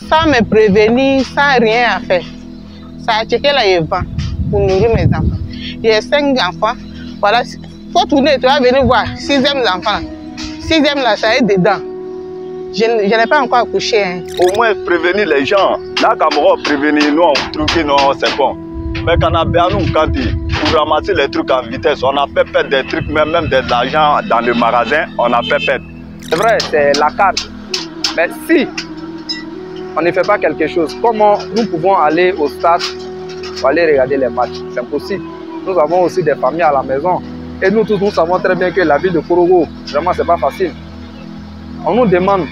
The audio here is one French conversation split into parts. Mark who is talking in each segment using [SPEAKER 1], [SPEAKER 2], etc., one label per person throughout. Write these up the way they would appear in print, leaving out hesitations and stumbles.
[SPEAKER 1] sans me prévenir, sans rien à faire. Ça a checké là et vend pour nourrir mes enfants. J'ai 5 enfants. Voilà, faut tourner, tu vas venir voir. 6e enfant. 6e là, ça est dedans. Je n'ai pas encore accouché. Hein.
[SPEAKER 2] Au moins prévenir les gens. Là, Cameroun, prévenir, nous, on trouve que non, c'est bon. Mais quand on a bien nous, quand pour ramasser les trucs en vitesse, on a fait perdre des trucs, même de l'argent dans le magasin, on a fait perdre.
[SPEAKER 3] C'est vrai, c'est la carte. Mais si on ne fait pas quelque chose, comment nous pouvons aller au stade pour aller regarder les matchs? C'est impossible. Nous avons aussi des familles à la maison. Et nous tous, nous savons très bien que la ville de Korogo, vraiment, c'est pas facile. On nous demande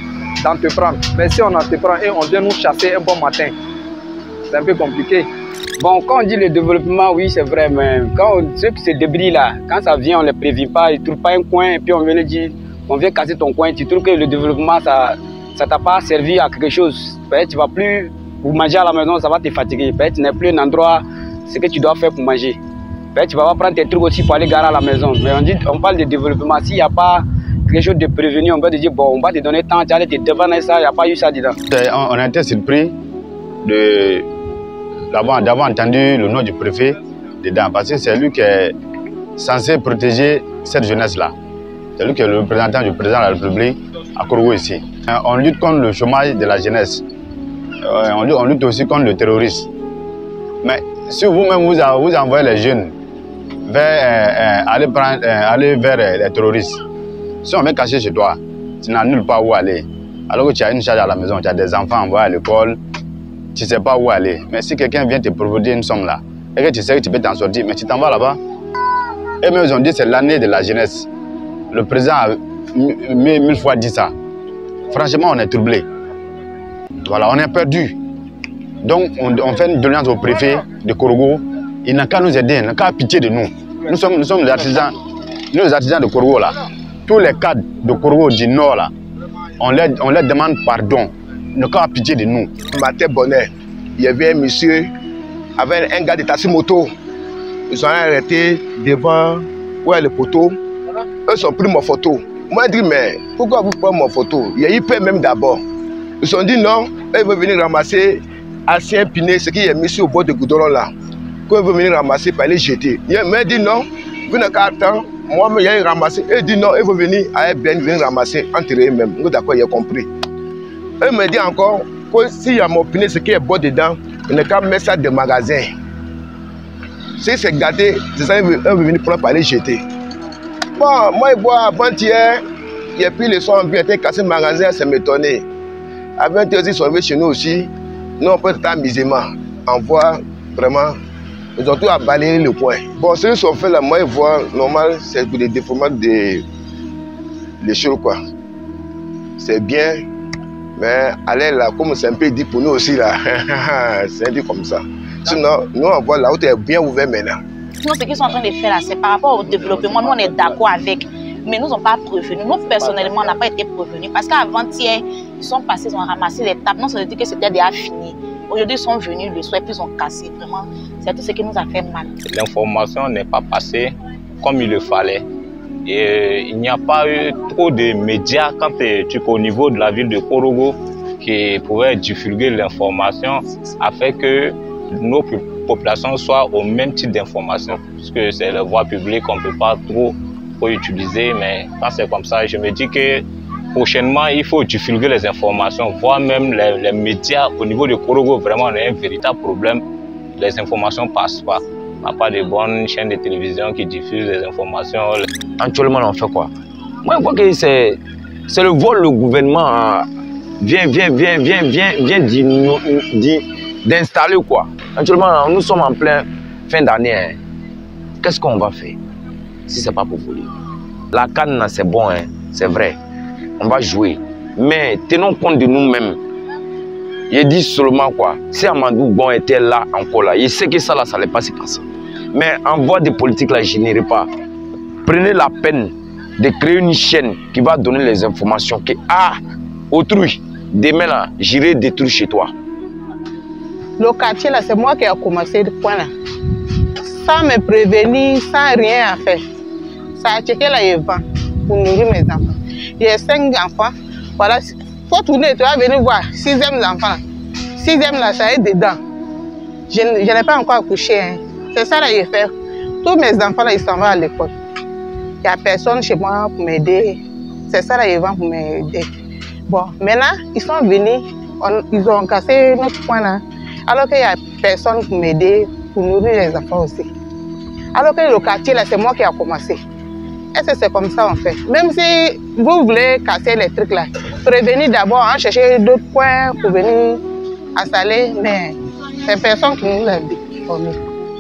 [SPEAKER 3] d'entreprendre. Mais si on entreprend et on vient nous chasser un bon matin, c'est un peu compliqué.
[SPEAKER 4] Bon, quand on dit le développement, oui, c'est vrai, mais quand ceux qui se débrouillent là, quand ça vient, on ne les prévient pas, ils ne trouvent pas un coin, et puis on vient leur dire, on vient casser ton coin, tu trouves que le développement, ça ne t'a pas servi à quelque chose. Peut-être tu ne vas plus, pour manger à la maison, ça va te fatiguer. Peut-être tu n'es plus un endroit, ce que tu dois faire pour manger. Peut-être tu vas pas prendre tes trucs aussi pour aller garer à la maison. Mais on parle de développement, s'il n'y a pas quelque chose de prévenu, on va te dire, bon, on va te donner tant, tu vas aller te défendre ça, il n'y a pas eu ça dedans.
[SPEAKER 5] On a été surpris d'avoir entendu le nom du préfet dedans, parce que c'est lui qui est censé protéger cette jeunesse-là. C'est lui qui est le représentant du président de la République à Korogo ici. On lutte contre le chômage de la jeunesse. On lutte aussi contre le terrorisme. Mais si vous-même vous envoyez les jeunes vers, aller vers les terroristes, si on vient cacher chez toi, tu n'as nulle part où aller. Alors que tu as une charge à la maison, tu as des enfants envoyés à l'école, tu ne sais pas où aller. Mais si quelqu'un vient te proposer une somme là, et que tu sais que tu peux t'en sortir, mais tu t'en vas là-bas. Et même ils ont dit que c'est l'année de la jeunesse. Le président a 1000 fois dit ça. Franchement, on est troublé. Voilà, on est perdu. Donc, on fait une doléance au préfet de Korogo. Il n'a qu'à nous aider, il n'a qu'à pitié de nous. Nous sommes les artisans de Korogo là. Tous les cadres de Korogo du Nord là, on leur demande pardon. Il n'a qu'à pitié de nous.
[SPEAKER 6] Matin bonheur, il y avait un monsieur avec un gars de taxi-moto. Ils sont arrêtés devant le poteau. Eux ont pris ma photo. Moi, je dis, mais pourquoi vous prenez ma photo? Il y a eu peur même d'abord. Ils ont dit non, ils veulent venir ramasser ancien pinet, ce qui est mis au bord de goudron là. Quand ils veulent venir ramasser, pour aller jeter. Il m'a dit non, vous n'avez qu'à attendre. Moi, il y a ramassé. Il dit non, ils vont venir à Ben, venir ramasser, enterrer eux-mêmes. Nous, d'accord, il a compris. Il m'a dit encore que s'il y a mon pinet, ce qui est bon dedans, il n'a qu'à mettre ça dans le magasin. Si c'est gâté, c'est ça, ils veulent venir prendre pour aller jeter. Bon, moi, je bois avant-hier, et puis les soirs, ils ont cassé le magasin, ça m'étonnait. Avant-hier, ils sont venus chez nous aussi. Nous, on peut être amusément. On voit vraiment, ils ont tout à balayer le coin. Bon, ce qu'ils sont fait là, moi, je vois, normal, c'est pour des déformations des choses, quoi. C'est bien, mais aller là, comme c'est un peu dit pour nous aussi, là, c'est un peu comme ça. Sinon, nous, on voit la route est bien ouverte maintenant.
[SPEAKER 7] Sinon, ce qu'ils sont en train de faire là, c'est par rapport au développement. Nous, on est d'accord avec, mais nous n'ont pas prévenu. Nous, personnellement, on n'a pas été prévenus. Parce qu'avant-hier, ils sont passés, ils ont ramassé les tables. Non, ça veut dire que c'était déjà fini. Aujourd'hui, ils sont venus le soir et puis ils ont cassé. Vraiment, c'est tout ce qui nous a fait mal.
[SPEAKER 8] L'information n'est pas passée comme il le fallait. Et il n'y a pas eu trop de médias quand au niveau de la ville de Korogo qui pouvaient divulguer l'information afin que nos populations soient au même type d'information. Parce que c'est la voie publique qu'on ne peut pas trop utiliser. Mais quand c'est comme ça, je me dis que prochainement, il faut divulguer les informations, voire même les médias. Au niveau de Korogo, vraiment, on a un véritable problème. Les informations ne passent pas. On n'a pas de bonnes chaînes de télévision qui diffusent les informations.
[SPEAKER 9] Actuellement, on fait quoi? Moi, je crois que c'est le vol, le gouvernement vient d'installer quoi. Actuellement, nous sommes en plein fin d'année. Hein. Qu'est-ce qu'on va faire si ce n'est pas pour voler? La canne, c'est bon, hein, c'est vrai. On va jouer. Mais tenons compte de nous-mêmes. Je dis seulement quoi. Si Amadou Bon était là, encore là, il sait que ça, là, ça n'allait pas se passer. Mais en voie de politique, là, je n'irai pas. Prenez la peine de créer une chaîne qui va donner les informations que, autrui, demain, là, j'irai détruire chez toi.
[SPEAKER 1] Le quartier, là, c'est moi qui ai commencé le point là. Sans me prévenir, sans rien à faire. Ça a checké là et vend pour nourrir mes enfants. J'ai 5 enfants. Voilà, faut tourner, tu vas venir voir. 6e enfant. 6e là, ça est dedans. Je n'ai pas encore accouché. Hein. C'est ça là, j'ai fait. Tous mes enfants là, ils s'en vont à l'école. Il n'y a personne chez moi pour m'aider. C'est ça là, ils vont pour m'aider. Bon, maintenant, ils sont venus, ils ont cassé notre coin là. Alors qu'il n'y a personne pour m'aider, pour nourrir les enfants aussi. Alors que le quartier là, c'est moi qui a commencé. Est-ce que c'est comme ça en fait? Même si vous voulez casser les trucs là, prévenir d'abord, hein, chercher d'autres coins pour venir installer, mais c'est personne qui nous l'a dit.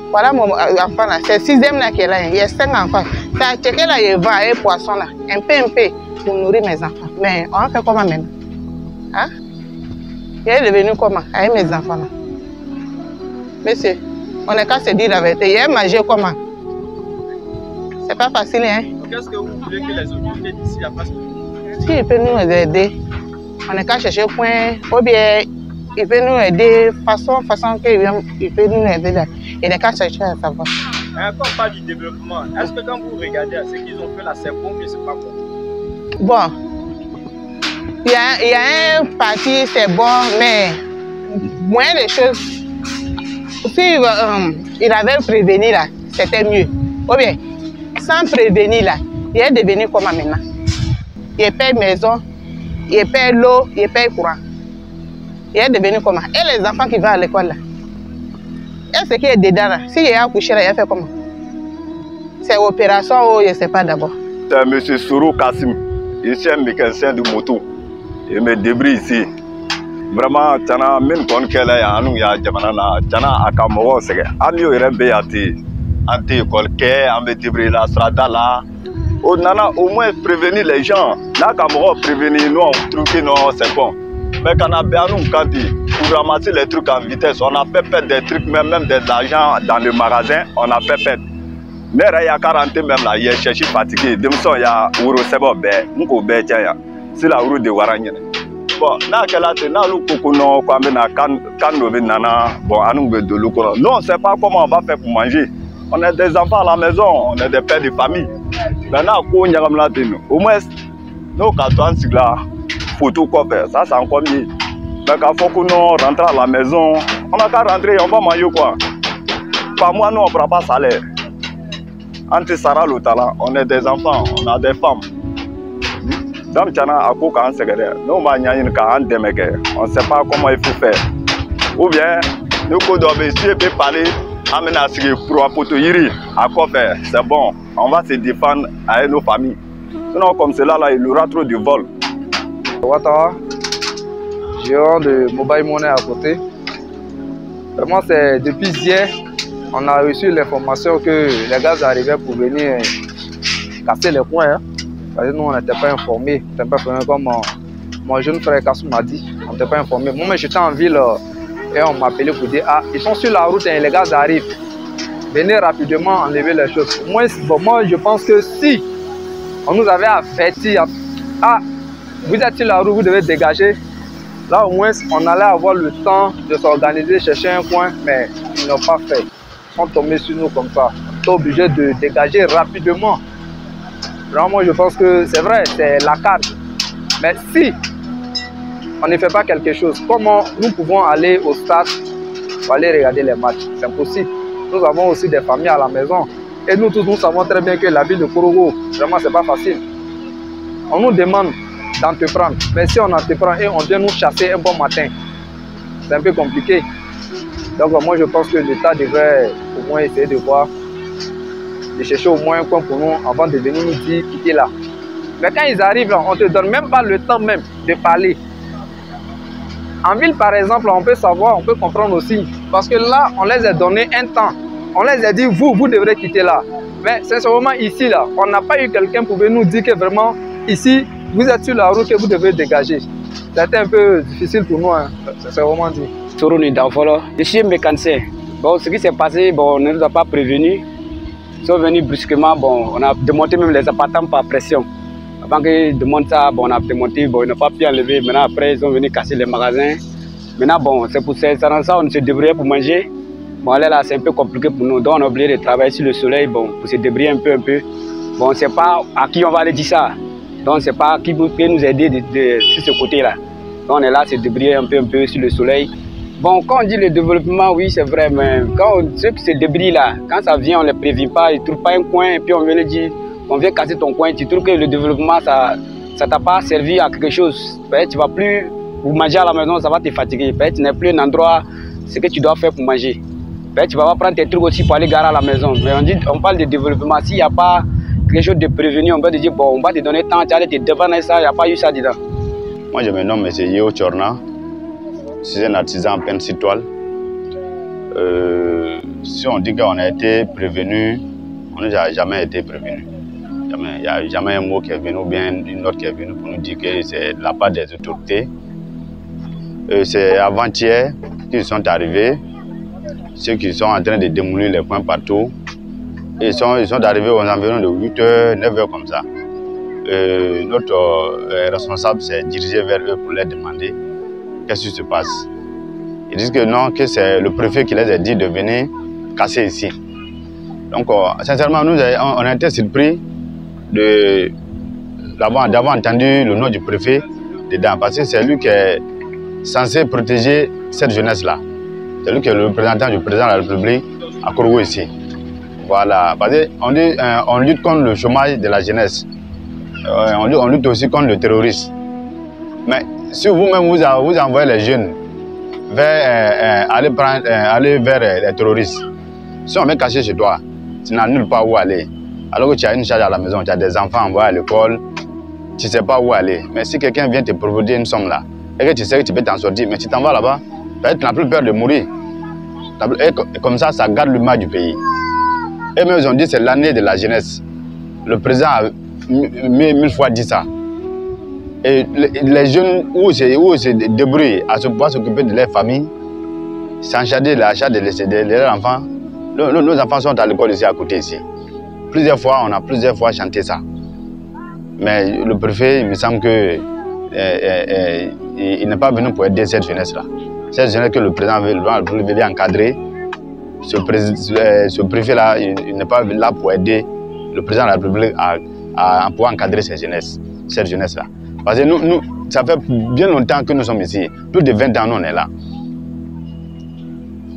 [SPEAKER 1] Voilà mon enfant là, c'est 6e là qui est là, il y a 5 enfants. Ça a checké là, il va et poisson là, un peu, pour nourrir mes enfants. Mais on fait comment maintenant? Hein? Il est devenu comment avec mes enfants là? Monsieur, on n'est qu'à se dire la vérité, il est mangé comment? C'est pas facile, hein?
[SPEAKER 10] Qu'est-ce que vous voulez que les autorités d'ici fassent?
[SPEAKER 1] Si il peut nous aider, on n'est qu'à chercher un coin, ou bien il peut nous aider façon qu'il peut nous aider là. Il n'est qu'à chercher à savoir.
[SPEAKER 10] Quand on parle du développement, est-ce que quand vous regardez ce qu'ils ont fait là, c'est bon que c'est pas bon?
[SPEAKER 1] Bon, il y a un parti, c'est bon, mais moins de choses. Si il avait prévenu là, c'était mieux. Ou bien, sans prévenir là, il est devenu comment maintenant? Il paye maison, il paye l'eau, il paye courant. Il est devenu comment? Et les enfants qui vont à l'école là? Et ce qui est dedans là, s'il est accouché là, il a fait comment? C'est opération ou je ne sais pas d'abord.
[SPEAKER 2] C'est M. Sourou Kassim, ici un mécanicien de moto. Il me débrouille ici. Vraiment, Tana, même quand il est à nous, il y a Tana Akamogo, c'est que Amio est béati. Anti-école, on me débrouille la strada là. On a au moins prévenir les gens. Là, quand on prévenir, nous, on trouve que non, c'est bon. Mais quand on a bien nous, quand pour ramasser les trucs en vitesse, on a fait perdre des trucs, même de l'argent dans le magasin, on a fait perdre. Mais il y a 40 même là, il y a cherché fatigué. De il y a Ouro Sebo Bé, Mouko Bé, c'est la route de Warangene. Bon, là, qu'elle a tenu à l'oukono, quand on a canne nana, bon, à nous de l'oukono. Non, on ne sait pas comment on va faire pour manger. On est des enfants à la maison, on est des pères de famille. Maintenant, au moins, nos cartons, c'est là, photo quoi faire, ça c'est encore mieux. Mais quand il faut que nous rentrions à la maison, on n'a qu'à rentrer, on va manger quoi. Par mois, nous, on ne prend pas salaire. Anti-Sara le talent, on est des enfants, on a des femmes. Donc, on ne sait pas comment il faut faire. Ou bien, nous devons essayer de parler. À quoi faire? C'est bon, on va se défendre avec nos familles. Sinon, comme cela, là, il y aura trop de vols.
[SPEAKER 3] Ouattara, gérant de Mobile Money à côté. Vraiment, c'est depuis hier, on a reçu l'information que les gars arrivaient pour venir casser les coins. Hein. Parce que nous, on n'était pas informés. On n'était pas informés comme mon jeune frère Kassou m'a dit. On n'était pas informés. Moi, j'étais en ville. Et on m'a appelé pour dire, ah, ils sont sur la route et les gars arrivent. Venez rapidement enlever les choses. Moi, je pense que si on nous avait averti, ah, vous êtes sur la route, vous devez dégager. Là, au moins, on allait avoir le temps de s'organiser, chercher un coin, mais ils n'ont pas fait. Ils sont tombés sur nous comme ça. On est obligé de dégager rapidement. Vraiment, je pense que c'est vrai, c'est la carte. Mais si on ne fait pas quelque chose, comment nous pouvons aller au stade pour aller regarder les matchs? C'est impossible. Nous avons aussi des familles à la maison. Et nous tous, nous savons très bien que la ville de Korogo, vraiment, c'est pas facile. On nous demande d'entreprendre. Mais si on entreprend et on vient nous chasser un bon matin, c'est un peu compliqué. Donc moi, je pense que l'État devrait au moins essayer de voir, de chercher au moins un coin pour nous avant de venir nous dire quitter là. Mais quand ils arrivent là, on ne te donne même pas le temps même de parler. En ville, par exemple, on peut savoir, on peut comprendre aussi. Parce que là, on les a donné un temps. On les a dit, vous devrez quitter là. Mais sincèrement, ici, là, on n'a pas eu quelqu'un pour venir nous dire que vraiment, ici, vous êtes sur la route que vous devez dégager. C'était un peu difficile pour nous, hein. C'est vraiment dit.
[SPEAKER 4] Tourne d'enfant, je suis mécanicien. Bon, ce qui s'est passé, bon, on ne nous a pas prévenus. Ils sont venus brusquement, bon, on a démonté même les appartements par pression. Avant qu'ils démontent ça, bon, on a démonté, bon, ils n'ont pas pu enlever. Maintenant, après, ils sont venus casser les magasins. Maintenant, bon, c'est pour ça, on se débrouillait pour manger. Bon, là, c'est un peu compliqué pour nous. Donc, on a oublié de travailler sur le soleil, bon, pour se débrouiller un peu. Bon, on ne sait pas à qui on va aller dire ça. Donc, on ne sait pas qui peut nous aider sur ce côté-là. Donc, on est là, se débrouiller un peu sur le soleil. Bon, quand on dit le développement, oui, c'est vrai, mais quand ces débris-là, quand ça vient, on ne les prévient pas, ils ne trouvent pas un coin, et puis on vient dire, on vient casser ton coin, tu trouves que le développement, ça ne t'a pas servi à quelque chose. Peut-être tu ne vas plus vous manger à la maison, ça va te fatiguer. Peut-être tu n'es plus un endroit, ce que tu dois faire pour manger. Peut-être tu vas pas prendre tes trucs aussi pour aller garer à la maison. Mais on parle de développement, s'il n'y a pas quelque chose de prévenu, on va te dire, bon, on va te donner tant, tu vas aller te défendre ça, il n'y a pas eu ça dedans.
[SPEAKER 5] Moi, je me nomme M. Yeo Tchorna. Je suis un artisan en peine sur toile. Si on dit qu'on a été prévenu, on n'a jamais été prévenu. Il n'y a jamais un mot qui est venu ou bien une note qui est venue pour nous dire que c'est de la part des autorités. C'est avant-hier qu'ils sont arrivés, ceux qui sont en train de démolir les points partout. Ils sont arrivés aux environs de 8h, 9h comme ça. Notre responsable s'est dirigé vers eux pour leur demander qu'est-ce qui se passe. Ils disent que non, que c'est le préfet qui les a dit de venir casser ici. Donc, sincèrement, on a été surpris d'avoir entendu le nom du préfet dedans, parce que c'est lui qui est censé protéger cette jeunesse-là. C'est lui qui est le représentant du président de la République à Korogo ici. Voilà, parce qu'on lutte contre le chômage de la jeunesse. On lutte aussi contre le terrorisme. Mais si vous-même vous envoyez les jeunes vers aller vers les terroristes, si on met caché chez toi, tu n'as nulle part où aller. Alors que tu as une charge à la maison, tu as des enfants envoyés à l'école, tu ne sais pas où aller. Mais si quelqu'un vient te proposer une somme là, et que tu sais que tu peux t'en sortir, mais tu t'en vas là-bas, tu n'as plus peur de mourir. Et comme ça, ça garde l'humain du pays. Et même ils ont dit que c'est l'année de la jeunesse. Le président a 1000 fois dit ça. Et les jeunes où ils se débrouillent à pouvoir s'occuper de leur famille, sans charger l'achat de leurs enfants. Nos enfants sont à l'école ici à côté ici. On a plusieurs fois chanté ça. Mais le préfet, il me semble que il n'est pas venu pour aider cette jeunesse-là. Cette jeunesse que le président veut encadrer, ce préfet-là, il n'est pas là pour aider le président de la République à pouvoir encadrer cette jeunesse-là. Parce que nous, ça fait bien longtemps que nous sommes ici. Plus de 20 ans, nous, on est là.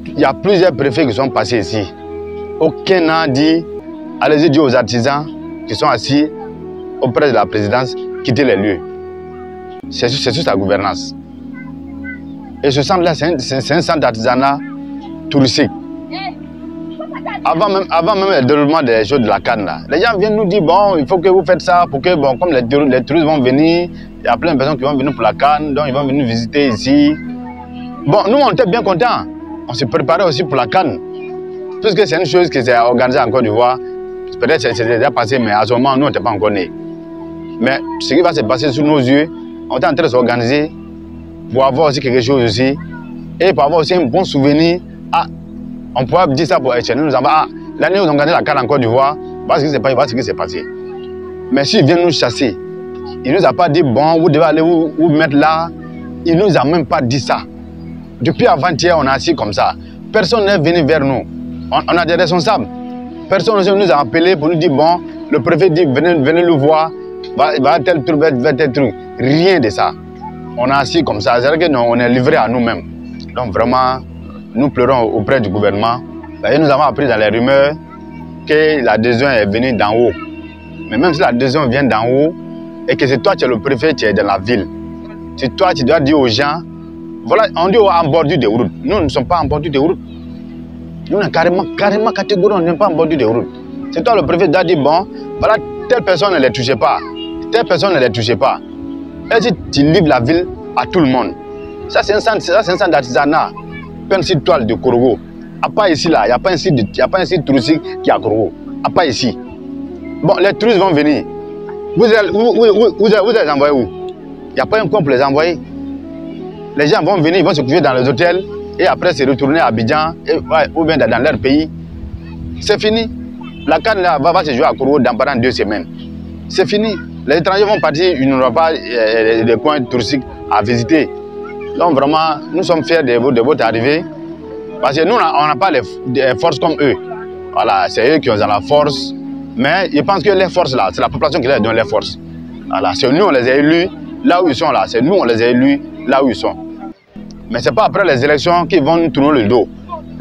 [SPEAKER 5] Il y a plusieurs préfets qui sont passés ici. Aucun n'a dit, allez-y dire aux artisans qui sont assis auprès de la présidence, quitter les lieux. C'est sur sa gouvernance. Et ce centre-là, c'est un centre d'artisanat touristique. Avant même le déroulement des choses de la canne, là, les gens viennent nous dire, bon, il faut que vous faites ça, pour que, bon, comme les touristes vont venir, il y a plein de personnes qui vont venir pour la canne, donc ils vont venir visiter ici. Bon, nous, on était bien contents. On s'est préparé aussi pour la canne. Puisque c'est une chose qui s'est organisée en Côte d'Ivoire. Peut-être que c'est déjà passé, mais à ce moment, nous, on n'était pas encore nés. Mais ce qui va se passer sous nos yeux, on est en train de s'organiser pour avoir aussi quelque chose aussi. Et pour avoir aussi un bon souvenir. Ah, on pourrait dire ça pour Etienne. Nous avons l'année où on a gagné la canne en Côte d'Ivoire, voilà ce qui s'est passé. Mais s'ils viennent nous chasser, ils ne nous ont pas dit, bon, vous devez aller vous mettre là. Ils ne nous ont même pas dit ça. Depuis avant-hier, on est assis comme ça. Personne n'est venu vers nous. On a des responsables. Personne ne nous a appelés pour nous dire, bon, le préfet dit, venez le voir, va tel truc, va tel truc. Rien de ça. On est assis comme ça. C'est vrai que nous, on est livrés à nous-mêmes. Donc vraiment, nous pleurons auprès du gouvernement. Et nous avons appris dans les rumeurs que l'adhésion est venue d'en haut. Mais même si l'adhésion vient d'en haut, et que c'est toi qui es le préfet, tu es dans la ville, c'est toi qui dois dire aux gens, voilà, on dit en bordure de route. Nous ne sommes pas en bordure de route. Nous, on est carrément catégorie, on n'est pas en bordure de route. C'est toi le préfet qui doit dire, bon, voilà, telle personne ne les touchez pas. Telle personne ne les touchez pas. Et si tu livres la ville à tout le monde. Ça, c'est un centre d'artisanat. Peine sur toile de Korogo. À part ici, là, il n'y a pas un site touristique qui est à Korogo. À part ici. Bon, les touristes vont venir. Vous allez les envoyer où? Il n'y a pas un coin pour les envoyer. Les gens vont venir, ils vont se coucher dans les hôtels et après se retourner à Abidjan ou bien dans leur pays. C'est fini. La canne là, va se jouer à Korogo pendant 2 semaines. C'est fini. Les étrangers vont partir, ils n'auront pas des coins touristiques à visiter. Donc vraiment, nous sommes fiers de votre arrivée. Parce que nous, on n'a pas les forces comme eux. Voilà, c'est eux qui ont la force. Mais ils pensent que les forces là, c'est la population qui leur donne les forces. Voilà, c'est nous, on les a élus là où ils sont là. C'est nous, on les a élus là où ils sont. Mais ce n'est pas après les élections qu'ils vont nous tourner le dos.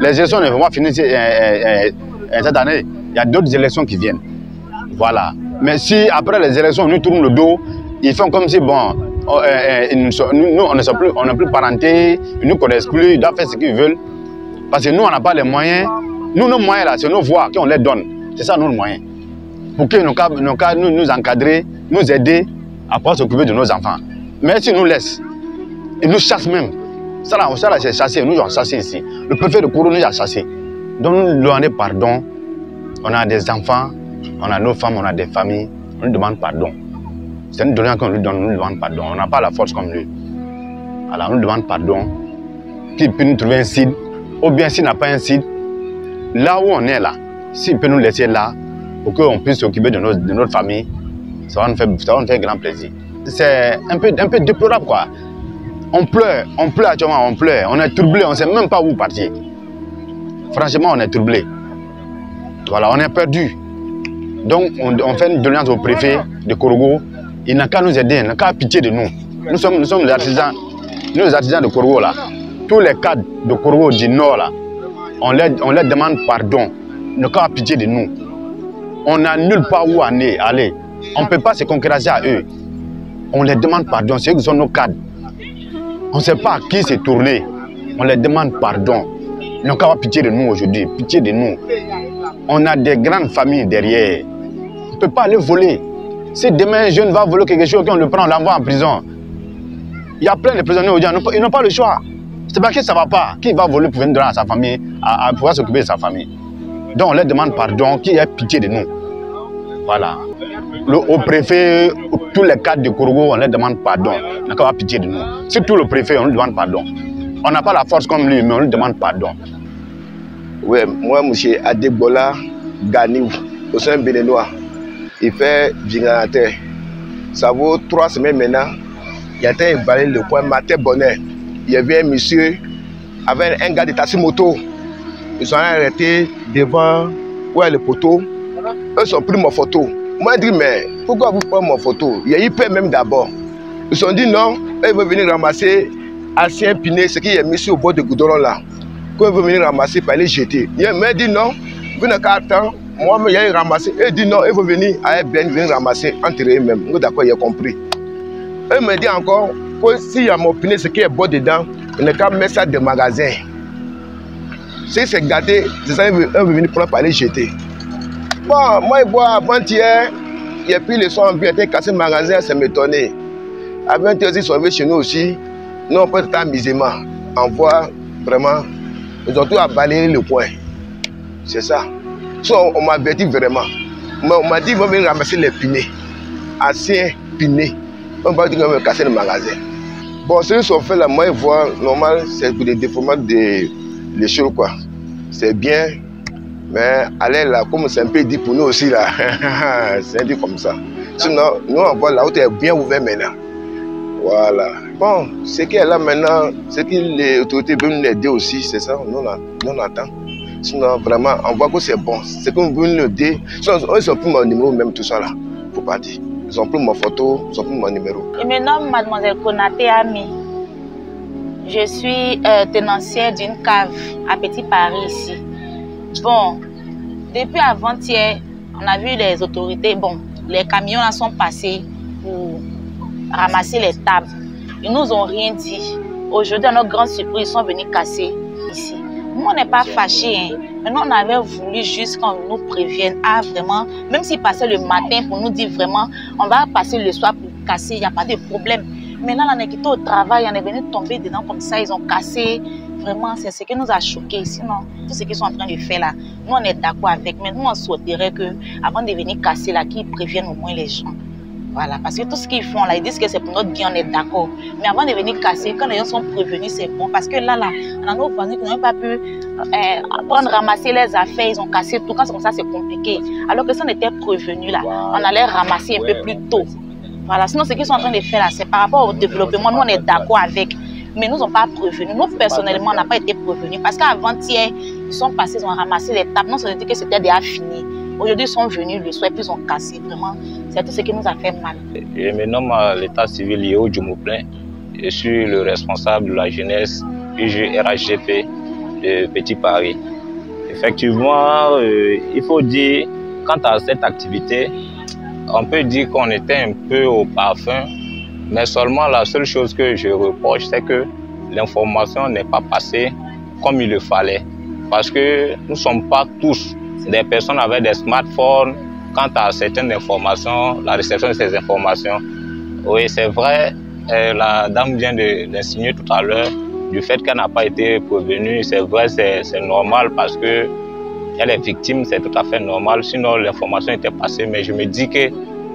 [SPEAKER 5] Les élections ne vont pas finir cette année. Il y a d'autres élections qui viennent. Voilà. Mais si après les élections, on nous tourne le dos, ils font comme si, bon, nous, on n'est plus parentés, ils ne nous connaissent plus, ils doivent faire ce qu'ils veulent. Parce que nous, on n'a pas les moyens. Nous, nos moyens, là, c'est nos voix qu'on les donne. C'est ça, nos moyens. Pour qu'ils nous encadrer, nous aider à pouvoir s'occuper de nos enfants. Mais s'ils nous laissent, ils nous chassent même. Ça, là c'est chassé. Nous, on chassé ici. Le préfet de Koro nous a chassés. Donc, nous nous demandons pardon. On a des enfants, on a nos femmes, on a des familles. On nous demande pardon. C'est une doléance qu'on lui donne, on nous demande pardon. On n'a pas la force comme lui. Alors, on nous demande pardon. Qu'il peut nous trouver un site, ou bien s'il n'a pas un site, là où on est là, s'il peut nous laisser là, pour qu'on puisse s'occuper de notre famille, ça va nous faire grand plaisir. C'est un peu déplorable, quoi. On pleure actuellement, on pleure. On est troublé, on ne sait même pas où partir. Franchement, on est troublé. Voilà, on est perdu. Donc, on fait une doléance au préfet de Korogo. Il n'a qu'à nous aider, il n'a qu'à pitié de nous. Nous sommes les artisans de Korogo, là. Tous les cadres de Korogo du Nord, là, on leur demande pardon. Il n'a qu'à pitié de nous. On n'a nulle part où aller. On ne peut pas se concurrencer à eux. On les demande pardon, c'est eux qui sont nos cadres. On ne sait pas à qui s'est tourné. On les demande pardon. Ils n'ont qu'à avoir pitié de nous aujourd'hui, pitié de nous. On a des grandes familles derrière. On ne peut pas aller voler. Si demain un jeune va voler quelque chose, qu'on le prend, on l'envoie en prison. Il y a plein de prisonniers aujourd'hui, ils n'ont pas le choix. C'est parce que ça ne va pas. Qui va voler pour venir donner à sa famille, à pouvoir s'occuper de sa famille. Donc on leur demande pardon, qu'il y ait pitié de nous. Voilà. Au préfet, tous les cadres de Korogo, on leur demande pardon. On n'a qu'à avoir pitié de nous. Surtout le préfet, on lui demande pardon. On n'a pas la force comme lui, mais on lui demande pardon.
[SPEAKER 6] Oui, moi, M. Adebola Ganiou, au sein béninois, il fait vigilante. Ça vaut 3 semaines maintenant. Il a été éballé le coin matin bonheur. Il y avait un monsieur avec un gars de taxi-moto. Ils sont arrêtés devant le poteau. Eux ont pris ma photo. Moi, je dis, mais pourquoi vous prenez ma photo? Il y a eu peur même d'abord. Ils ont dit non, ils vont venir ramasser ancien piné, ce qui est mis au bord de goudron là. Quand ils vont venir ramasser, pour aller jeter. Il m'a dit non, vous n'avez qu'à attendre. Moi, il y a ramassé. Il dit non, ils vont venir à venir ramasser entre eux-mêmes. Nous, d'accord, il a compris. Il me dit encore que s'il y a mon piné, ce qui est beau dedans, on n'a qu'à mettre ça dans le magasin. Si c'est gâté, c'est ça, ils vont venir prendre pour aller jeter. Bon, moi, je bois avant-hier, il a pris le son, il a été cassé le magasin, ça m'étonnait. À 20h, ils sont venus chez nous aussi. Nous, on peut être amusement. On voit vraiment, ils ont tout à balayer le coin. C'est ça. On m'a averti vraiment. On m'a dit qu'ils vont venir ramasser les pinés. Anciens pinés. On va dire qu'ils vont casser le magasin. Bon, ce qu'ils ont fait là, moi, je vois, normal, c'est pour des déformations des choses, quoi. C'est bien. Mais allez là, comme c'est un peu dit pour nous aussi là, c'est un peu comme ça. Sinon, nous on voit la route est bien ouverte maintenant. Voilà. Bon, ce qui est là maintenant, c'est que les autorités veulent nous aider aussi, c'est ça, nous on attend. Sinon, vraiment, on voit que c'est bon. C'est qu'on veut nous aider. Sinon, ils ont pris mon numéro, même tout ça là, pour partir. Ils ont pris ma photo, ils ont pris mon numéro.
[SPEAKER 7] Je me nomme Mademoiselle Konaté Ami. Je suis tenancière d'une cave à Petit Paris ici. Bon, depuis avant-hier, on a vu les autorités, bon, les camions là sont passés pour ramasser les tables. Ils nous ont rien dit. Aujourd'hui, à notre grande surprise, ils sont venus casser ici. Nous, on n'est pas fâchés. Hein. Maintenant, on avait voulu juste qu'on nous prévienne. Ah, vraiment, même s'ils passaient le matin pour nous dire vraiment, on va passer le soir pour casser, il n'y a pas de problème. Maintenant, on est quitté au travail, on est venu tomber dedans comme ça, ils ont cassé. Vraiment, c'est ce qui nous a choqués. Sinon, tout ce qu'ils sont en train de faire là, nous, on est d'accord avec. Mais nous, on souhaiterait qu'avant de venir casser là, qu'ils préviennent au moins les gens. Voilà, parce que tout ce qu'ils font là, ils disent que c'est pour notre bien, on est d'accord. Mais avant de venir casser, quand les gens sont prévenus, c'est bon. Parce que là, on a nos voisins qui n'ont pas pu prendre, ramasser les affaires, ils ont cassé tout. Quand c'est comme ça, c'est compliqué. Alors que si on était prévenus là, on allait ramasser un peu plus tôt. Voilà, sinon, ce qu'ils sont en train de faire là, c'est par rapport au développement. Nous, on est d'accord avec. Mais nous n'ont pas prévenu. Nous, personnellement, on n'a pas été prévenus. Parce qu'avant-hier, ils sont passés, ils ont ramassé les tables. Non, ça veut dire que c'était déjà fini. Aujourd'hui, ils sont venus le soir et puis ils ont cassé. Vraiment, c'est tout ce qui nous a fait mal.
[SPEAKER 8] Je me nomme l'état civil Yéo Djoumouplein. Je suis le responsable de la jeunesse UG RHGP de Petit Paris. Effectivement, il faut dire, quant à cette activité, on peut dire qu'on était un peu au parfum, mais seulement la seule chose que je reproche, c'est que l'information n'est pas passée comme il le fallait. Parce que nous ne sommes pas tous des personnes avec des smartphones. Quant à certaines informations, la réception de ces informations, oui, c'est vrai, la dame vient de l'insinuer tout à l'heure, du fait qu'elle n'a pas été prévenue, c'est vrai, c'est normal parce que elle est victime, c'est tout à fait normal, sinon l'information était passée. Mais je me dis que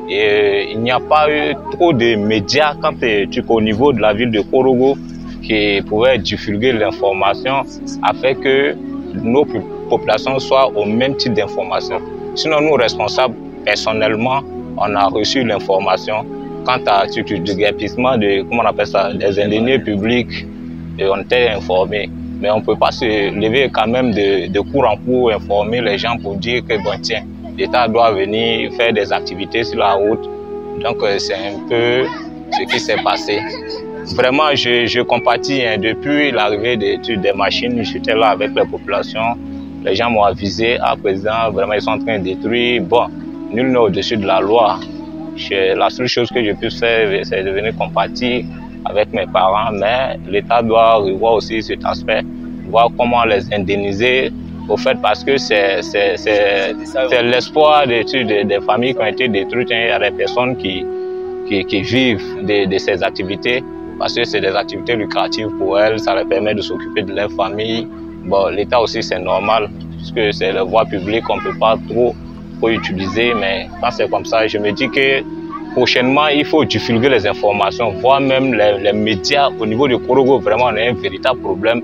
[SPEAKER 8] il n'y a pas eu trop de médias quand au niveau de la ville de Korogo qui pouvaient divulguer l'information afin que nos populations soient au même type d'information. Sinon, nous responsables, personnellement, on a reçu l'information quant à du déguerpissement de, comment on appelle ça, des indéniés publics, et on était informés. Mais on ne peut pas se lever quand même de cours en cours, informer les gens pour dire que, bon, tiens, l'État doit venir faire des activités sur la route. Donc, c'est un peu ce qui s'est passé. Vraiment, je compatis, hein, depuis l'arrivée des machines, j'étais là avec la population. Les gens m'ont avisé, à présent, vraiment, ils sont en train de détruire. Bon, nul n'est au-dessus de la loi. La seule chose que je puisse faire, c'est de venir compatir avec mes parents, mais l'État doit revoir aussi cet aspect, voir comment les indemniser, au fait, parce que c'est l'espoir des familles qui ont été détruites. Il y a des personnes qui vivent de ces activités, parce que c'est des activités lucratives pour elles, ça leur permet de s'occuper de leur famille. Bon, l'État aussi, c'est normal, puisque c'est la voie publique, on ne peut pas trop utiliser, mais quand c'est comme ça, je me dis que prochainement, il faut divulguer les informations, voire même les médias. Au niveau de Korogo, vraiment, on a un véritable problème.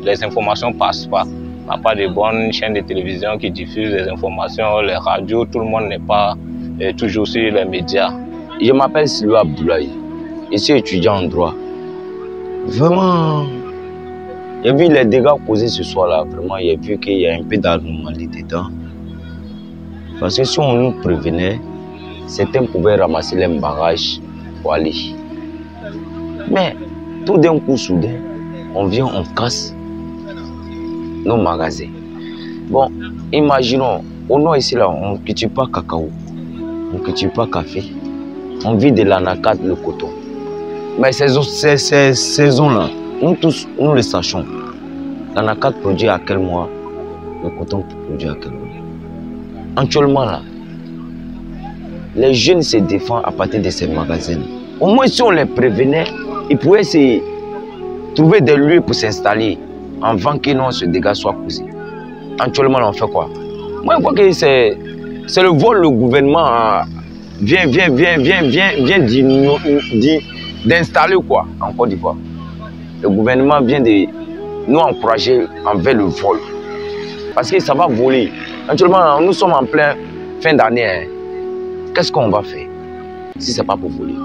[SPEAKER 8] Les informations ne passent pas. On n'a pas de bonnes chaînes de télévision qui diffusent les informations, les radios, tout le monde n'est pas toujours sur les médias.
[SPEAKER 9] Je m'appelle Silva Abdoulaye, je suis étudiant en droit. Vraiment, j'ai vu les dégâts causés ce soir-là, vraiment, j'ai vu qu'il y a un peu d'anormalité dedans. Parce que si on nous prévenait, certains pouvaient ramasser les bagages pour aller. Mais tout d'un coup soudain, on vient, on casse nos magasins. Bon, imaginons, au nord ici, là, on ne cultive pas cacao, on ne cultive pas café, on vit de l'anacate, le coton. Mais ces saisons-là, nous tous, nous le sachons. L'anacate produit à quel mois, le coton produit à quel mois. Actuellement, là, les jeunes se défendent à partir de ces magasins. Au moins, si on les prévenait, ils pouvaient se trouver des lieux pour s'installer avant que ce dégât soit causé. Actuellement, là, on fait quoi? Moi, je crois que c'est le vol, le gouvernement vient d'installer quoi en Côte d'Ivoire. Le gouvernement vient de nous encourager envers le vol. Parce que ça va voler. Actuellement, nous sommes en plein fin d'année. Hein. Qu'est-ce qu'on va faire si ce n'est pas pour voler?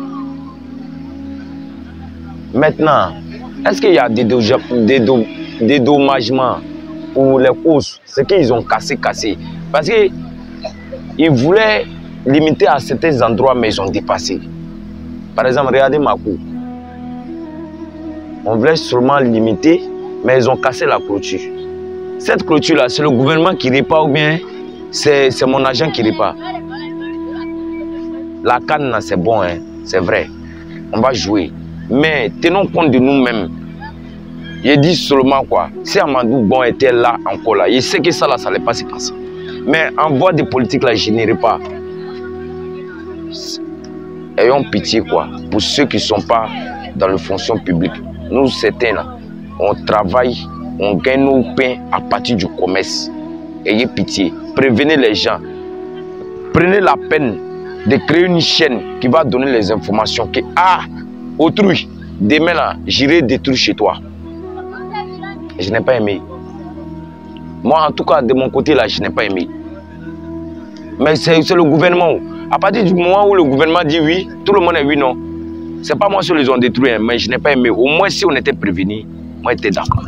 [SPEAKER 9] Maintenant, est-ce qu'il y a des dédommagements pour les causes? Ce qu'ils ont cassé. Parce qu'ils voulaient limiter à certains endroits, mais ils ont dépassé. Par exemple, regardez ma cour. On voulait seulement limiter, mais ils ont cassé la clôture. Cette clôture-là, c'est le gouvernement qui répare ou bien c'est mon agent qui répare. La canne, c'est bon, hein, c'est vrai. On va jouer. Mais tenons compte de nous-mêmes. Je dis seulement quoi. Si Amadou Bon était là, encore là, il sait que ça, là, ça n'allait pas se passer. Mais en voie de politique, là, je n'irai pas. Ayons pitié, quoi, pour ceux qui ne sont pas dans la fonction publique. Nous, certains, là, on travaille, on gagne nos pains à partir du commerce. Ayez pitié. Prévenez les gens. Prenez la peine de créer une chaîne qui va donner les informations que, ah, autrui, demain là, j'irai détruire chez toi. Je n'ai pas aimé. Moi, en tout cas, de mon côté là, je n'ai pas aimé. Mais c'est le gouvernement. À partir du moment où le gouvernement dit oui, tout le monde est oui, non. C'est pas moi qui les ont détruits, mais je n'ai pas aimé. Au moins, si on était prévenus, moi, j'étais d'accord.